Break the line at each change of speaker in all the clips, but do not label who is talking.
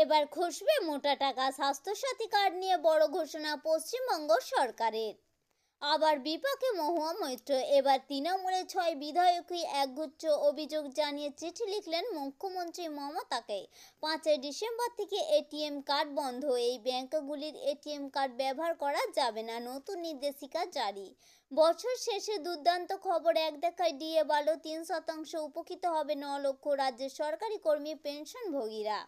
এবার খসবে মোটা টাকা। স্বাস্থ্যসাথী কার্ড নিয়ে বড় ঘোষণা পশ্চিমবঙ্গ সরকারের। আবার বিপাকে মহুয়া মৈত্র। এবার তৃণমূলের 6 বিধায়কই একগুচ্ছ অভিযোগ জানিয়ে চিঠি লিখলেন মুখ্যমন্ত্রী মমতাকে। 5 ডিসেম্বর থেকে এটিএম কার্ড বন্ধ। এই ব্যাংকগুলির এটিএম কার্ড ব্যবহার করা যাবে না, নতুন নির্দেশিকা জারি। বছর শেষে দুর্দান্ত খবর, এক দেখায় ডিএ বাড়ল 3%। উপকৃত হবে 9 লক্ষ রাজ্যের সরকারি কর্মী পেনশনভোগীরা।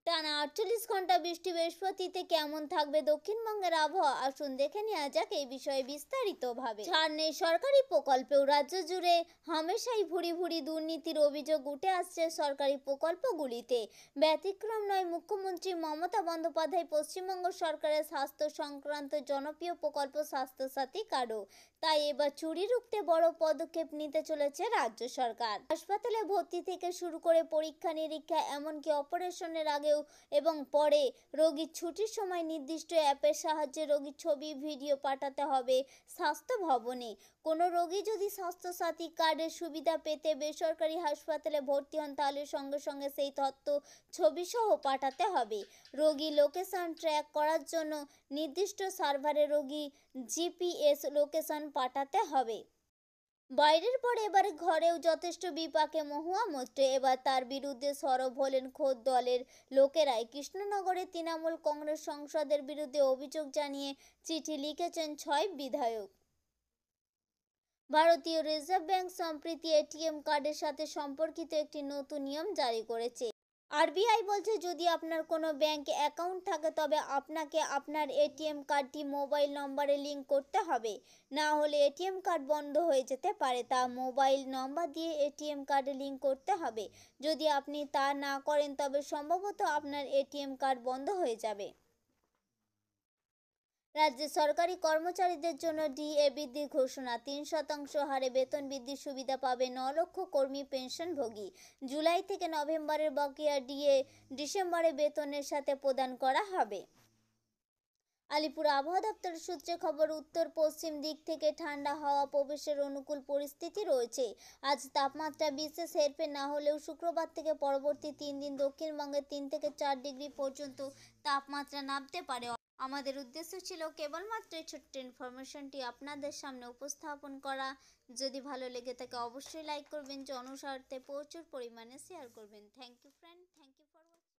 টানা 48 ঘন্টা বৃষ্টি। বৃহস্পতিতে কেমন থাকবে দক্ষিণবঙ্গের আবহাওয়া, আসুন দেখে নেওয়া যাক এই বিষয়ে বিস্তারিতভাবে। ছাড় নেই সরকারি প্রকল্পেও। রাজ্য জুড়ে হামেশাই ভুরি ভুরি দুর্নীতির অভিযোগ উঠে আসছে সরকারি প্রকল্পগুলিতে। ব্যতিক্রম নয় মুখ্যমন্ত্রী মমতা বন্দ্যোপাধ্যায়। পশ্চিমবঙ্গ সরকারের স্বাস্থ্য সংক্রান্ত জনপ্রিয় প্রকল্প স্বাস্থ্যসাথী কার্ডও। তাই এবার চুরি রুখতে বড় পদক্ষেপ নিতে চলেছে রাজ্য সরকার। হাসপাতালে ভর্তি থেকে শুরু করে পরীক্ষা নিরীক্ষা, এমনকি অপারেশনের আগেও এবং পরে রোগীর ছুটির সময় নির্দিষ্ট অ্যাপের সাহায্যে রোগীর ছবি ভিডিও পাঠাতে হবে স্বাস্থ্য ভবনে। কোনো রোগী যদি স্বাস্থ্যসাথী কার্ডের সুবিধা পেতে বেসরকারি হাসপাতালে ভর্তি হন, তাহলে সঙ্গে সঙ্গে সেই তথ্য ছবিসহ পাঠাতে হবে। রোগী লোকেশন ট্র্যাক করার জন্য নির্দিষ্ট সার্ভারে রোগী জিপিএস লোকেশন পাঠাতে হবে। বাইরের পর এবারে ঘরেও যথেষ্ট বিপাকে মহুয়া মৈত্র। এবার তার বিরুদ্ধে সরব হলেন খোদ দলের লোকেরাই। কৃষ্ণনগরে তৃণমূল কংগ্রেস সংসদের বিরুদ্ধে অভিযোগ জানিয়ে চিঠি লিখেছেন 6 বিধায়ক। ভারতীয় রিজার্ভ ব্যাংক সম্প্রতি এটিএম কার্ডের সাথে সম্পর্কিত একটি নতুন নিয়ম জারি করেছে। আরবিআই বলছে, যদি আপনার কোনো ব্যাংক অ্যাকাউন্ট থাকে তবে আপনাকে আপনার এটিএম কার্ডটি মোবাইল নম্বরে লিঙ্ক করতে হবে, না হলে এটিএম কার্ড বন্ধ হয়ে যেতে পারে। তা মোবাইল নম্বর দিয়ে এটিএম কার্ডে লিঙ্ক করতে হবে। যদি আপনি তা না করেন তবে সম্ভবত আপনার এটিএম কার্ড বন্ধ হয়ে যাবে। রাজ্যের সরকারি কর্মচারীদের জন্য ডিএ বৃদ্ধির ঘোষণা। 3% হারে বেতন বৃদ্ধির সুবিধা পাবে 9 লক্ষ কর্মী পেনশনভোগী। জুলাই থেকে নভেম্বরের বকেয়া ডিএ ডিসেম্বরে বেতনের সাথে প্রদান করা হবে। আলিপুর আবহাওয়া দপ্তরের সূত্রে খবর, উত্তর পশ্চিম দিক থেকে ঠান্ডা হাওয়া প্রবেশের অনুকূল পরিস্থিতি রয়েছে। আজ তাপমাত্রা বিশেষ হেরফের না হলেও শুক্রবার থেকে পরবর্তী 3 দিন দক্ষিণবঙ্গে 3 থেকে 4 ডিগ্রি পর্যন্ত তাপমাত্রা নামতে পারে। আমাদের উদ্দেশ্য ছিল কেবলমাত্র এই ছোট্ট ইনফরমেশনটি আপনাদের সামনে উপস্থাপন করা। যদি ভালো লেগে থাকে অবশ্যই লাইক করবেন, জনস্বার্থে প্রচুর পরিমাণে শেয়ার করবেন। Thank you friend, thank you.